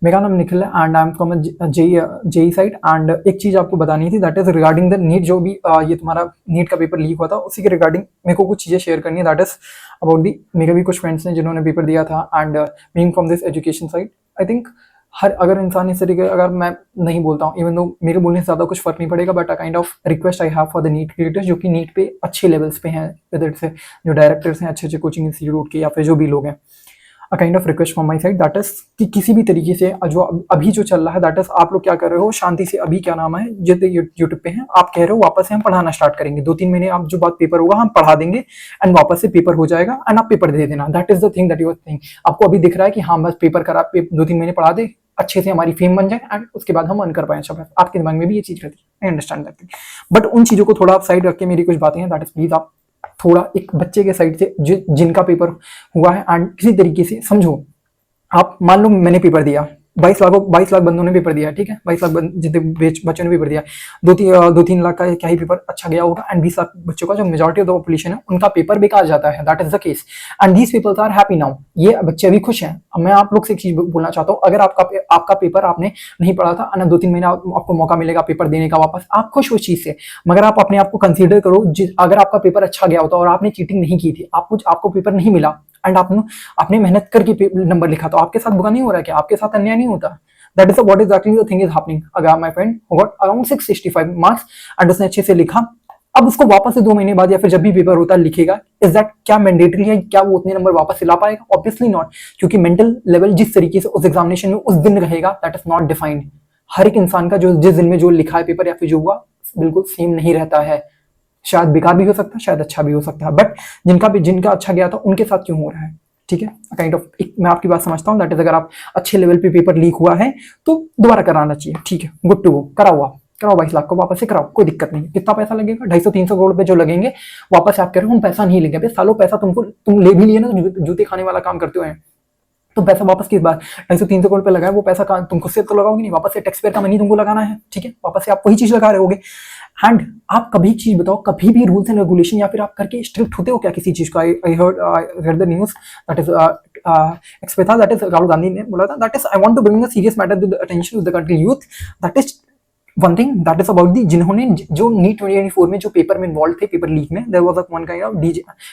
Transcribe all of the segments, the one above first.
मेरा नाम निखिल है and I am from JEE side. And एक चीज़ आपको बतानी थी, that is regarding the NEET. जो भी ये तुम्हारा नीट का पेपर लीक हुआ था, उसी के रिगार्डिंग मेरे को कुछ चीज़ें शेयर करनी है। दैट इज अबाउट दी, मेरे भी कुछ फ्रेंड्स हैं जिन्होंने पेपर दिया था and being from this education side, I think हर अगर इंसान इस तरीके, अगर मैं नहीं बोलता हूँ, इवन दो मेरे बोलने से ज़्यादा कुछ फर्क नहीं पड़ेगा, but a kind of request I have for the NEET creators जो कि नीट पे अच्छे लेवल्स पे हैं, वेदर से जो डायरेक्टर्स हैं अच्छे अच्छे कोचिंग इंस्टीट्यूट के, या फिर जो भी लोग हैं, अ kind of request from my side, that is कि किसी भी तरीके से जो अभी जो चल रहा है, दैट इज आप लोग क्या कर रहे हो, शांति से अभी क्या नाम है जितने यूट्यूब पे हैं, आप कह रहे हो वापस से हम पढ़ाना स्टार्ट करेंगे, 2-3 महीने आप जो बात पेपर होगा हम पढ़ा देंगे एंड वापस से पेपर हो जाएगा एंड आप पेपर दे देना। That is the thing that you are think. आपको अभी दिख रहा है कि हाँ बस पेपर करा, 2-3 महीने पढ़ा दे, अच्छे से हमारी फेम बन जाए एंड उसके बाद हम अर्न कर पाए। अच्छा, आपके दिमाग में भी ये चीज रहती है, I understand that thing, but उन चीजों को थोड़ा आप साइड रख के मेरी कुछ बातें हैं, दैट इज प्लीज आप थोड़ा एक बच्चे के साइड से जिनका पेपर हुआ है एंड किसी तरीके से समझो। आप मान लो मैंने पेपर दिया, 22 लाख बंदों ने पेपर दिया, ठीक है, 22 लाख जितने बच्चों ने पेपर दिया, 2-3 लाख का क्या ही पेपर अच्छा गया होगा एंड 20 लाख बच्चों का जो मेजॉरिटी ऑफ द पॉपुलेशन है उनका पेपर बेकार जाता है। That is the case and these peoples are happy now. ये बच्चे अभी खुश हैं। अब मैं आप लोग से एक चीज बोलना चाहता हूँ, अगर आपका पेपर आपने नहीं पढ़ा था और 2-3 महीना आपको मौका मिलेगा पेपर देने का वापस, आप खुश हो उस चीज से, मगर आप अपने आप को कंसीडर करो, अगर आपका पेपर अच्छा गया होता और आपने चीटिंग नहीं की थी, आपको पेपर नहीं मिला एंड आपने मेहनत करके नंबर लिखा, तो आपके साथ बुरा नहीं हो रहा है क्या? आपके साथ अन्याय नहीं होता? That is what exactly the thing is happening. अगर my friend got around 665 marks and उसने अच्छे से लिखा, अब उसको वापस से 2 महीने बाद या फिर जब भी पेपर होता है लिखेगा, इज दैट क्या मैंडेटरी है? क्या वो उतने नंबर वापस से ला पाएगा? ऑब्वियसली नॉट, क्योंकि मेंटल लेवल जिस तरीके से उस एग्जामिनेशन में उस दिन रहेगा, दैट इज नॉट डिफाइंड। हर एक इंसान का जो जिस दिन में जो लिखा है पेपर या फिर जो हुआ, बिल्कुल सेम नहीं रहता है। शायद बेकार भी हो सकता है, शायद अच्छा भी हो सकता है, बट जिनका अच्छा गया था उनके साथ क्यों हो रहा है? ठीक है, काइंड ऑफ मैं आपकी बात समझता हूँ, दैट इज अगर आप अच्छे लेवल पे पेपर लीक हुआ है तो दोबारा कराना चाहिए, ठीक है, गुड टू गो, कराओ, आप कराओ 22 लाख को वापस से कराओ, कोई दिक्कत नहीं। कितना पैसा लगेगा? 250-300 करोड़ रुपए जो लगेंगे, वापस से आप कह रहे हो हम पैसा नहीं लेंगे। सालों पैसा तुम ले भी लिए ना, जूते खाने वाला काम करते हुए, तो पैसा वापस किस बार 250-300 करोड़ पे लगाया, वो पैसा तुम खुद से तो लगाओगे नहीं, वापस से टैक्स पेयर का मनी तुमको लगाना है, ठीक है, वापस से आप वही चीज लगा रहे होगे। एंड आप कभी चीज बताओ, कभी भी रूल्स एंड रेगुलेशन या फिर आप करके स्ट्रिक्ट होते हो क्या किसी चीज का? I heard the news, that is expect था, दैट इज राहुल गांधी ने बोला था, that is I want to bring a serious matter to the attention of the country youth, that is one thing, that is about the, जिन्होंने जो NEET 2024 में जो paper में involve थे, पेपर लीक में, there was one kind of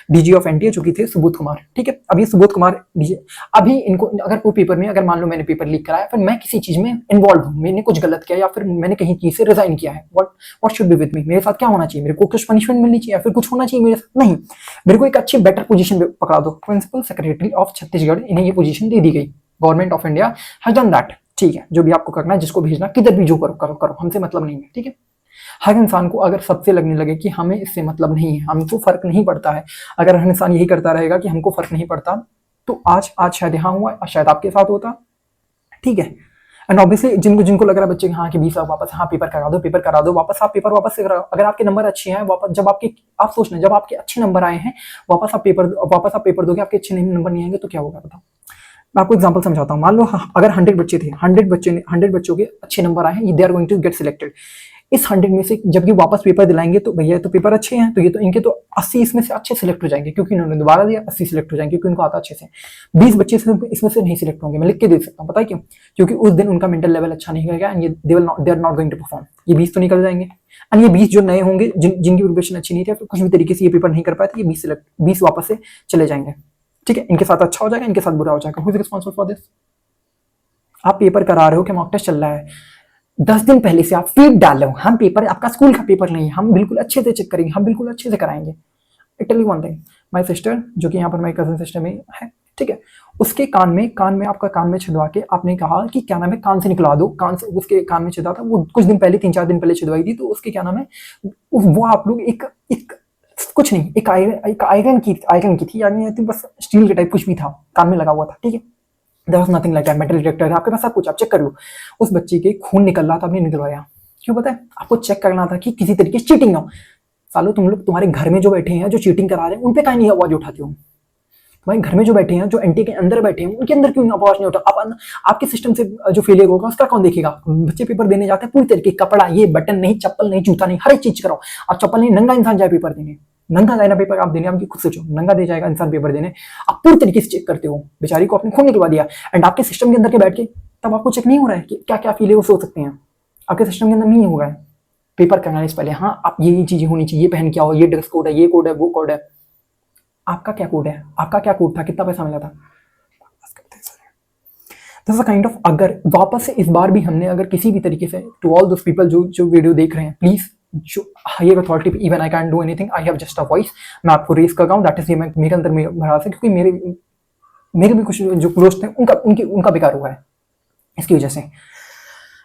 DG of NTA जो कि थे सुबोध कुमार, ठीक है। अभी सुबोध कुमार डीजी, अभी इनको अगर कोई पेपर में, अगर मान लो मैंने पेपर लीक कराया, फिर मैं किसी चीज में इन्वॉल्व हूँ, मैंने कुछ गलत किया या फिर मैंने कहीं चीज से रिजाइन किया है, what should be with me? मेरे साथ क्या होना चाहिए? मेरे को कुछ पनिशमेंट मिलनी चाहिए या फिर कुछ होना चाहिए मेरे साथ? नहीं, मेरे को एक अच्छी बेटर पोजीशन पे पकड़ा दो। प्रिंसिपल सेक्रेटरी ऑफ छत्तीसगढ़, इन्हें ये पोजीशन दे दी गई, government of India has done that, ठीक है। जो भी आपको करना है, जिसको भेजना, किधर भी जो करो करो करो, हमसे मतलब नहीं है, ठीक है। हर इंसान को अगर सबसे लगने लगे कि हमें इससे मतलब नहीं है, हमको फर्क नहीं पड़ता है, अगर हर इंसान यही करता रहेगा कि हमको फर्क नहीं पड़ता, तो आज शायद यहाँ हुआ, शायद आपके साथ होता, ठीक है। एंड ऑब्वियसली जिनको लग रहा है बच्चे हाँ कि 20 लाख वापस, हाँ पेपर करा दो वापस, आप पेपर वापस से कराओ। अगर आपके नंबर अच्छे हैं, वापस जब आप सोचना, जब आपके अच्छे नंबर आए हैं, वापस आप पेपर दोगे, आपके अच्छे नंबर नहीं आएंगे तो क्या होगा बताओ? मैं आपको एग्जांपल समझाता हूँ। मान लो अगर 100 बच्चे थे, 100 बच्चों के अच्छे नंबर आए हैं, they are going to get selected. इस 100 में से जब ये वापस पेपर दिलाएंगे, तो भैया तो पेपर अच्छे हैं, तो ये तो इनके तो 80 इसमें से अच्छे सिलेक्ट हो जाएंगे, क्योंकि इन्होंने दोबारा दिया, 80 सिलेक्ट हो जाएंगे क्योंकि उनको आता अच्छे से। 20 बच्चे इसमें से नहीं सिलेक्ट होंगे, मैं लिख के दे सकता हूँ, पता है क्यों? क्योंकि उस दिन उनका मेंटल लेवल अच्छा नहीं रहेगा and they are not going to perform. ये 20 तो निकल जाएंगे एंड ये 20 जो नए होंगे, जिनकी प्रिपरेशन अच्छी नहीं थी, कुछ भी तरीके से ये पेपर नहीं कर पाए थे, ये 20 वापस से चले जाएंगे, ठीक है। इनके साथ अच्छा हो जाएगा, इनके साथ बुरा हो जाएगा। Who is responsible for this? आप पेपर करा रहे हो कि मॉक टेस्ट चल रहा है, 10 दिन पहले से आप फीड डाल रहे हो, हम पेपर, आपका स्कूल का पेपर नहीं है, हम बिल्कुल अच्छे से चेक करेंगे, हम बिल्कुल अच्छे से कराएंगे। I tell you one thing, my sister, जो कि यहाँ पर माय कजन सिस्टर में है, ठीक है, उसके कान में आपका कान में छिदवा के आपने कहा कि क्या नाम है, कान से निकलवा दो, कान से उसके कान में छिदवा था, वो कुछ दिन पहले, 3-4 दिन पहले छिदवाई थी, तो उसके क्या नाम है, वो आप लोग एक कुछ नहीं, एक आयरन की थी, यानी बस स्टील के टाइप कुछ भी था, कान में लगा हुआ था, ठीक है। There was nothing like that, metal detector है आपके पास, सब कुछ, आप चेक कर लो। उस बच्चे के खून निकल रहा था, आपने निकलवाया क्यों? पता है आपको? चेक करना था कि किसी तरीके से चीटिंग ना हो। सालो तुम लोग, तुम्हारे घर में जो बैठे हैं, जो चीटिंग करा रहे हैं, उन पे काहे नहीं आवाज उठाते हो? तुम्हारे घर में जो बैठे हैं, जो एंटी के अंदर बैठे हैं, उनके अंदर क्यों आवाज नहीं उठा? आपके सिस्टम से जो फेलियर होगा उसका कौन देखेगा? बच्चे पेपर देने जाते हैं पूरी तरीके, कपड़ा, ये बटन नहीं, चप्पल नहीं, जूता नहीं, हर एक चीज कराओ। आप चप्पल नहीं, नंगा इंसान जाए पेपर देने, नंगा जाए ना पेपर आप देने, आप खुद सोचो, नंगा दे जाएगा इंसान पेपर देने, आप पूरी तरीके से चेक करते हो, बेचारी को आपने खून निकलवा दिया, एंड आपके सिस्टम के अंदर के बैठ के तब आपको चेक नहीं हो रहा है कि क्या क्या फील है वो सोच सकते हैं, आपके सिस्टम के अंदर नहीं हो रहा है। पेपर करना से पहले हाँ आप ये चीजें होनी चाहिए, पहन के आओ, ये ड्रेस कोड है, ये कोड है, वो कोड है। आपका क्या कोड है, आपका क्या कोड था, कितना पैसा मिला था? दिस काइंड ऑफ, अगर वापस से इस बार भी हमने अगर किसी भी तरीके से, टू ऑल दोस पीपल जो जो वीडियो देख रहे हैं, प्लीज जो हायर अथॉरिटी पे, even I can do anything, I have just a voice, मैं आपको रेस कर रहा हूँ, दैट इज मेरे अंदर भरा से, क्योंकि मेरे भी कुछ जो क्लोज थे उनका बेकार हुआ है इसकी वजह से।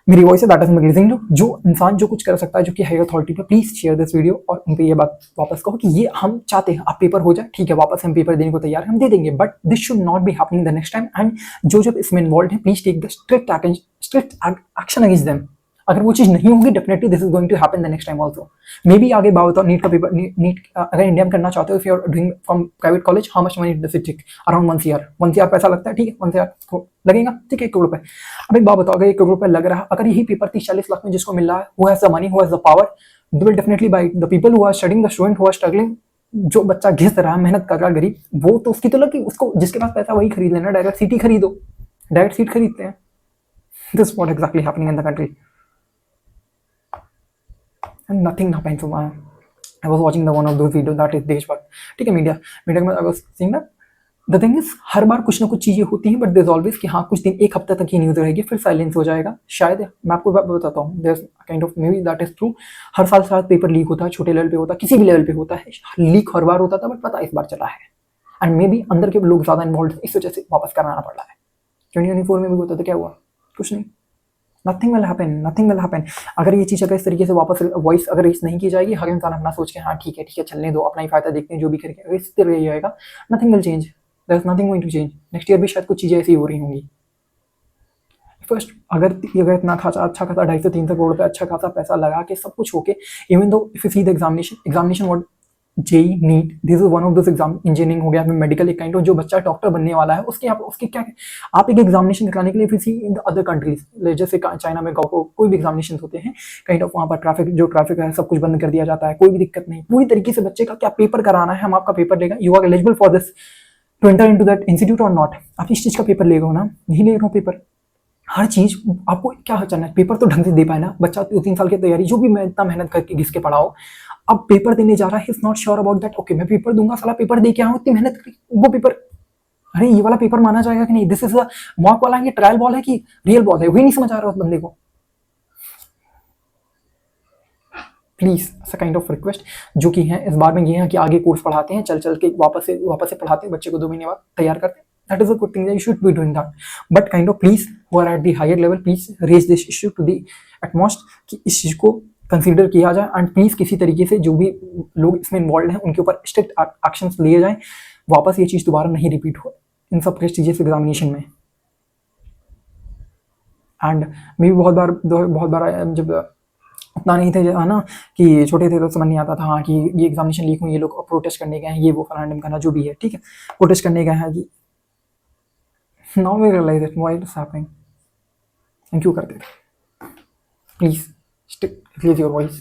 मेरी वॉइस है, दैट इज मैगजीन। जो इंसान जो कुछ कर सकता है, जो कि हायर अथॉरिटी पे, प्लीज शेयर दिस वीडियो और उन पे ये बात वापस कहो कि ये हम चाहते हैं, आप पेपर हो जाए, ठीक है, वापस हम पेपर देने को तैयार हैं, हम दे देंगे, but this should not be happening the next time. And जो जब इसमें इन्वॉल्व है, please take the strict action against them. अगर वो चीज नहीं होगी, definitely this is going to happen the next time also. Maybe आगे बात बताओ, नीट का पेपर, नीट अगर इंडिया में करना चाहते हो, if you are doing from private college, how much money does it take? Around 1 CR पैसा लगता है, ठीक है, 1 CR लगेगा, ठीक है, 1 करोड़ रुपए। अब एक बात बताओ, अगर 1 करोड़ रुपए लग रहा है, अगर यही पेपर 30-40 लाख में जिसको मिल रहा है, who has the money, who has the power, they will definitely buy it. The people who are studying, the student who are struggling, जो बच्चा घिस रहा है, मेहनत कर रहा है, गरीब, वो तो उसकी तो लगी, उसको जिसके पास पैसा वही खरीद लेना, डायरेक्ट सीट ही खरीदो, डायरेक्ट सीट खरीदते हैं। This what exactly happening in the country, and nothing happens. I was watching the one of those videos that is देशभक्त, ठीक है, मीडिया में I was seeing that the thing is, हर बार कुछ ना कुछ चीजें होती हैं, बट देयर ऑलवेज कि हाँ कुछ दिन, एक हफ्ता तक ही न्यूज रहेगी, फिर साइलेंस हो जाएगा शायद। मैं आपको बताता हूँ, there kind of, maybe that is true. हर साल साथ पेपर लीक होता है, छोटे लेवल पे होता है, किसी भी लेवल पे होता है, लीक हर बार होता था, बट पता इस बार चला है, एंड मे बी अंदर के लोग ज्यादा इन्वॉल्व, इस वजह से वापस कराना पड़ रहा है। 2024 में भी होता था, क्या हुआ? कुछ नहीं, nothing will happen, nothing will happen. अगर ये चीज़ अगर इस तरीके से वापस वॉइस अगर रेस नहीं की जाएगी, हर इंसान अपना सोच के हाँ ठीक है चलने दो, अपना ही फायदा देखते हैं, जो भी करके, अगर इस तरह जाएगा, nothing will change, there is nothing going to change. Next year भी शायद कुछ चीज़ें ऐसी हो रही होंगी। फर्स्ट अगर इतना खासा अच्छा खासा 250-300 करोड़ रुपये अच्छा खासा पैसा लगा के सब कुछ होके, even though if you see the examination what JEE NEET, this is one of this exam, engineering हो गया, मेडिकल, एक काइंड ऑफ, जो बच्चा डॉक्टर बनने वाला है, उसके क्या, आप एक एग्जामिनेशन कराने के लिए फिर इन द अदर कंट्रीज, जैसे चाइना में कोई भी एग्जामिनेशन होते हैं, काइंड ऑफ वहाँ पर ट्रैफिक है, सब कुछ बंद कर दिया जाता है, कोई भी दिक्कत नहीं, पूरी तरीके से बच्चे का क्या पेपर कराना है, हम आपका पेपर लेगा, you are eligible for this to enter into that institute और नॉट, आप इस चीज का पेपर ले गए ना, नहीं ले रहा हूँ पेपर, हर चीज आपको क्या करना है, पेपर तो ढंग से दे पाए ना, बच्चा 2-3 साल की तैयारी, जो भी मैं इतना मेहनत करके घिस के पढ़ाओ, अब पेपर देने जा रहा है, is not sure about that, okay मैं पेपर दूंगा, साला पेपर दे के आऊँ, इतनी मेहनत करी, वो पेपर, अरे ये वाला पेपर माना जाएगा कि नहीं? दिस इज मॉक वाला, ये ट्रायल बॉल है कि रियल बॉल है, वही नहीं समझ आ रहा उस बंदे को। प्लीज काइंड ऑफ रिक्वेस्ट जो कि है इस बार में ये है कि आगे कोर्स पढ़ाते हैं, चल के वापस से पढ़ाते हैं, बच्चे को 2 महीने बाद तैयार करते हैं, that is a good thing, that you should be doing that, but kind of please who are at the higher level, please raise this issue to the utmost कि इस चीज को कंसीडर किया जाए, एंड प्लीज किसी तरीके से जो भी लोग इसमें इन्वॉल्व हैं उनके ऊपर स्ट्रिक्ट एक्शंस लिए जाएं, वापस ये चीज दोबारा नहीं रिपीट हो इन सब प्रेस्टिजियस एग्जामिनेशन में। एंड मैं भी बहुत बार जब उतना नहीं थे है ना, कि छोटे थे तो समझ नहीं आता था हाँ कि ये एग्जामिनेशन लीक हुई, ये लोग प्रोटेस्ट करने गए हैं, ये वो फलाना ढिमकाना जो भी है, ठीक है, प्रोटेस्ट करने गए हैं, कि now we realize that why it's happening, and क्यों करते थे। Please stick, raise your voice.